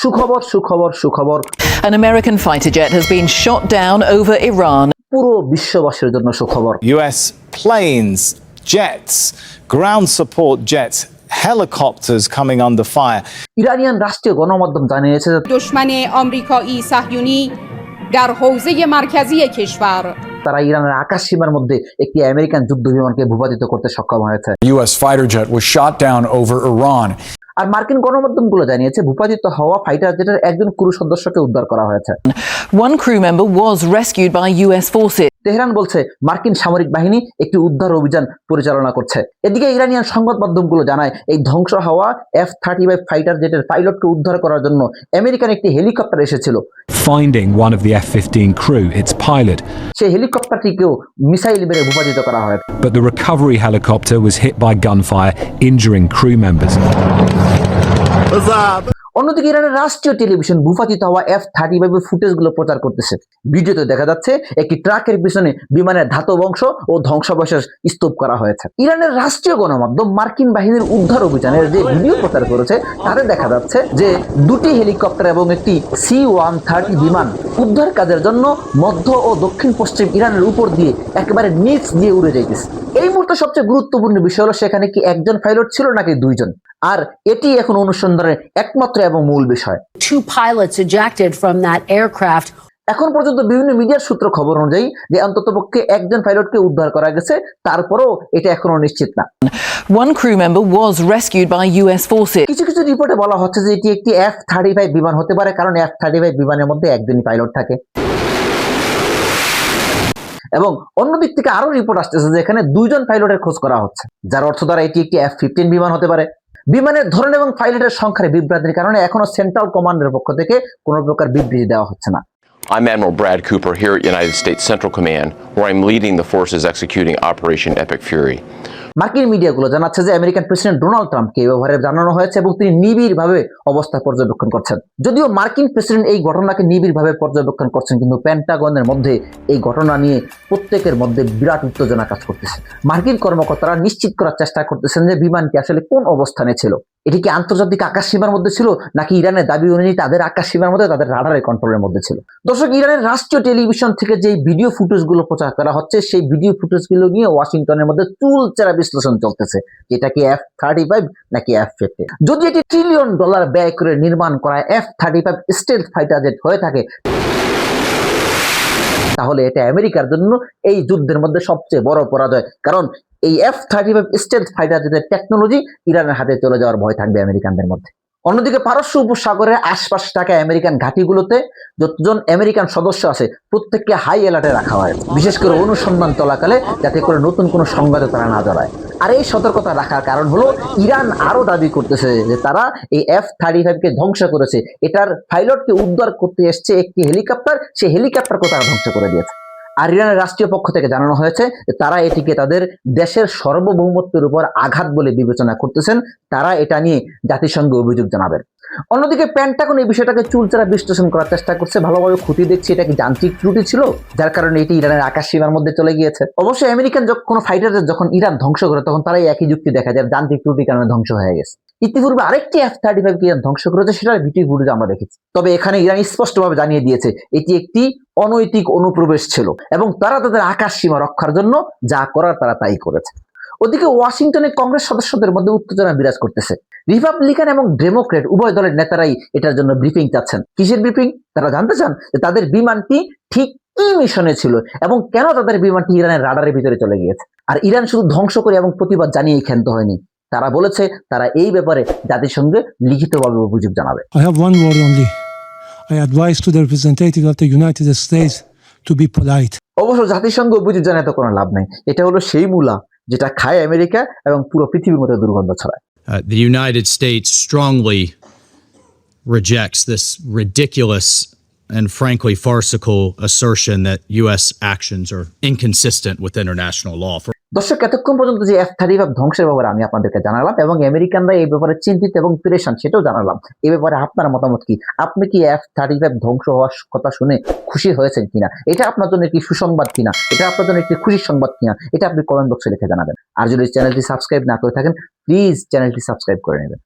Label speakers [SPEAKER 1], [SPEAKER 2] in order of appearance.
[SPEAKER 1] সুখবর সুখবর সুখবর
[SPEAKER 2] An American fighter jet has been shot down over Iran.
[SPEAKER 1] পুরো বিশ্ববাসীর জন্য সুখবর।
[SPEAKER 3] US planes, jets, ground support jets, helicopters coming under fire.
[SPEAKER 1] Iranian রাষ্ট্রীয় গণমাধ্যম জানিয়েছে যে
[SPEAKER 4] دشمن آمریکایی صهیونی در حوزه مرکزی کشور
[SPEAKER 1] তারা ইরানের আকাশ সীমার মধ্যে একটি আমেরিকান যুদ্ধ বিমানকে ভূপাতিত করতে সক্ষম হয়েছে।
[SPEAKER 5] U.S. fighter jet was shot down over Iran.
[SPEAKER 1] আর মার্কিন গণমাধ্যমগুলো জানিয়েছে ভূপাতিত হওয়া ফাইটার জেটের একজন ক্রু সদস্যকে উদ্ধার করা হয়েছে।
[SPEAKER 2] One crew member was rescued by US forces.
[SPEAKER 1] Tehran বলছে মার্কিন সামরিক বাহিনী একটি উদ্ধার অভিযান পরিচালনা করছে। এদিকে ইরানিয়ান সংবাদ মাধ্যমগুলো জানায় এই ধ্বংস হওয়া F-35 ফাইটার জেটের পাইলটকে উদ্ধার করার জন্য আমেরিকান একটি হেলিকপ্টার এসেছিল।
[SPEAKER 6] Finding one of the F-15 crew, its pilot,
[SPEAKER 1] সেই হেলিকপ্টারটিকেও মিসাইল মেরে ভূপাতিত করা হয়।
[SPEAKER 6] but the recovery helicopter was hit by gunfire, injuring crew members.
[SPEAKER 1] অন্যদিকে ইরানের রাষ্ট্রীয় টেলিভিশন ভূপাতিত হওয়া F-35 ফুটেজগুলো প্রচার করতেছে। ভিডিওতে দেখা যাচ্ছে একটি ট্রাকের পিছনে বিমানের ধাতব অংশ ও ধ্বংসাবশেষ স্তূপ করা হয়েছে। ইরানের রাষ্ট্রীয় গণমাধ্যম মার্কিন বাহিনীর উদ্ধার অভিযানের যে ভিডিও প্রচার করেছে তাতে দেখা যাচ্ছে যে দুটি হেলিকপ্টার এবং একটি C-130 বিমান উদ্ধার কাজের জন্য মধ্য ও দক্ষিণ পশ্চিম ইরানের উপর দিয়ে একেবারে নিচ দিয়ে উড়ে যাইতেছে। এই মুহূর্তে সবচেয়ে গুরুত্বপূর্ণ বিষয় হলো সেখানে কি একজন পাইলট ছিল নাকি দুইজন, আর এটি এখন অনুসন্ধানের একমাত্র এবং মূল বিষয়।
[SPEAKER 7] Two pilots ejected from that aircraft.
[SPEAKER 1] এখন পর্যন্ত বিভিন্ন মিডিয়ার সূত্র খবর অনুযায়ী যে অন্ততপক্ষে একজন পাইলটকে উদ্ধার করা গেছে, তারপরেও এটা এখনো নিশ্চিত না।
[SPEAKER 2] One crew member was rescued by US forces.
[SPEAKER 1] কিছু কিছু রিপোর্টে বলা হচ্ছে যে এটি একটি F-35 বিমান হতে পারে, কারণ F-35 বিমানের মধ্যে একজনই পাইলট থাকে। এবং অন্যদিক থেকে আরো রিপোর্ট আসতেছে যে এখানে দুইজন পাইলটের খোঁজ করা হচ্ছে, যার অর্থ দ্বারা এটি একটি F-15 বিমান হতে পারে। বিমানের ধরন এবং পাইলটের সংখ্যার বিভ্রান্তির কারণে এখনো সেন্ট্রাল কমান্ডের পক্ষ থেকে কোনো প্রকার বিবৃতি দেওয়া হচ্ছে না।
[SPEAKER 8] I'm Admiral Brad Cooper here at United States Central Command, where I'm leading the forces executing Operation Epic Fury.
[SPEAKER 1] মার্কিন মিডিয়াগুলো জানাচ্ছে যে আমেরিকান প্রেসিডেন্ট ডোনাল্ড ট্রাম্পকে এই ব্যাপারে জানানো হয়েছে এবং তিনি নিবিড়ভাবে অবস্থা পর্যবেক্ষণ করছেন। যদিও মার্কিন প্রেসিডেন্ট এই ঘটনাকে নিবিড়ভাবে পর্যবেক্ষণ করছেন, কিন্তু পেন্টাগনের মধ্যে এই ঘটনা নিয়ে প্রত্যেকের মধ্যে বিরাট উত্তেজনা কাজ করতেছে। মার্কিন কর্মকর্তারা নিশ্চিত করার চেষ্টা করতেছেন যে বিমানটি আসলে কোন অবস্থানে ছিল। এটি কি আন্তর্জাতিক আকাশ সীমার মধ্যে ছিল নাকি ইরানের দাবি অনুযায়ী তাদের আকাশ সীমার মধ্যে, তাদের রাডারের কন্ট্রোলের মধ্যে ছিল। দর্শক, ইরানের রাষ্ট্রীয় টেলিভিশন থেকে যে ভিডিও ফুটেজগুলো প্রচার করা হচ্ছে সেই ভিডিও ফুটেজগুলো নিয়ে ওয়াশিংটনের মধ্যে চুলচেরা বিশ্লেষণ চলতেছে। এটা কি F-35 নাকি F-15? যদি এটি $1 ট্রিলিয়ন ব্যয় করে নির্মাণ করা F-35 স্টেলথ ফাইটার জেট হয়ে থাকে, তাহলে এটা আমেরিকার জন্য এই যুদ্ধের মধ্যে সবচেয়ে বড় পরাজয়। কারণ এই F-35 স্টেলথ ফাইটার জেটের টেকনোলজি ইরানের হাতে চলে যাওয়ার ভয় থাকবে আমেরিকানদের মধ্যে। অন্যদিকে পারস্য উপসাগরের আশপাশ থাকা আমেরিকান ঘাঁটিগুলোতে যতজন আমেরিকান সদস্য আছে প্রত্যেককে হাই অ্যালার্টে রাখা হয়, বিশেষ করে অনুসন্ধান চলাকালে, যাতে করে নতুন কোনো সংবাদে তারা না জড়ায়। আর এই সতর্কতা রাখার কারণ হলো ইরান আরো দাবি করতেছে যে তারা এই F-35 কে ধ্বংস করেছে, এটার পাইলটকে উদ্ধার করতে এসছে একটি হেলিকপ্টার, সেই হেলিকপ্টারকে তারা ধ্বংস করে দিয়েছে। আর ইরানের রাষ্ট্রীয় পক্ষ থেকে জানানো হয়েছে যে তারা এটিকে তাদের দেশের সার্বভৌমত্বের উপর আঘাত বলে বিবেচনা করতেছেন। তারা এটা নিয়ে জাতিসংঘে অভিযোগ জানাবেন। অন্যদিকে পেন্টাগন এই বিষয়টাকে চুলচেরা বিশ্লেষণ করার চেষ্টা করছে, ভালোভাবে খুঁটিয়ে দেখছে এটা কি যান্ত্রিক ত্রুটি ছিল যার কারণে এটি ইরানের আকাশ সীমার মধ্যে চলে গিয়েছে। অবশ্যই আমেরিকান কোনো ফাইটারদের যখন ইরান ধ্বংস করে তখন তারাই একই যুক্তি দেখা যায় যান্ত্রিক ত্রুটির কারণে ধ্বংস হয়ে গেছে। ইতিপূর্বে আরেকটি F-35 কে ইরান ধ্বংস করেছে, সেটার ভিডিও ফুটেজ আমরা দেখেছি। তবে এখানে ইরান স্পষ্টভাবে জানিয়ে দিয়েছে এটি একটি অনৈতিক অনুপ্রবেশ ছিল এবং তারা তাদের আকাশ সীমা রক্ষার জন্য যা করার তারা তাই করেছে। ওদিকে ওয়াশিংটনে কংগ্রেস সদস্যদের মধ্যে উত্তেজনা বিরাজ করতেছে। রিপাবলিকান এবং ডেমোক্রেট উভয় দলের নেতারাই এটার জন্য ব্রিফিং চাচ্ছেন। কিসের ব্রিফিং? তারা জানতে চান যে তাদের বিমানটি ঠিক কি মিশনে ছিল এবং কেন তাদের বিমানটি ইরানের রাডারের ভিতরে চলে গিয়েছে। আর ইরান শুধু ধ্বংস করে এবং প্রতিবাদ জানিয়েই ক্ষান্ত হয়নি, তারা বলেছে তারা এই ব্যাপারে জাতিসংঘে লিখিতভাবে অভিযোগ জানাবে।
[SPEAKER 9] I have one word only. I advise to the representative of the United States to be polite.
[SPEAKER 1] অবশ্য জাতিসংঘ অভিযোগ জানাতে কোনো লাভ নাই। এটা হলো সেই মূলা যেটা খায় আমেরিকা এবং পুরো পৃথিবীর মধ্যে দুর্গন্ধ ছড়ায়।
[SPEAKER 10] The United States strongly rejects this ridiculous and frankly farcical assertion that U.S. actions are inconsistent with international law.
[SPEAKER 1] দর্শক, এতক্ষণ পর্যন্ত যে F-35 ধ্বংসের ব্যাপারে আমি আপনাদেরকে জানালাম এবং আমেরিকানরা এই ব্যাপারে চিন্তিত এবং পেরেশান সেটাও জানালাম। এই ব্যাপারে আপনার মতামত কি? আপনি কি F-35 ধ্বংস হওয়ার কথা শুনে খুশি হয়েছেন কিনা? এটা আপনার জন্য একটি সুসংবাদ কিনা? এটা আপনার জন্য একটি খুশির সংবাদ কিনা? এটা আপনি কমেন্ট বক্সে লিখে জানাবেন। আর যদি চ্যানেলটি সাবস্ক্রাইব না করে থাকেন, প্লিজ চ্যানেলটি সাবস্ক্রাইব করে নেবেন।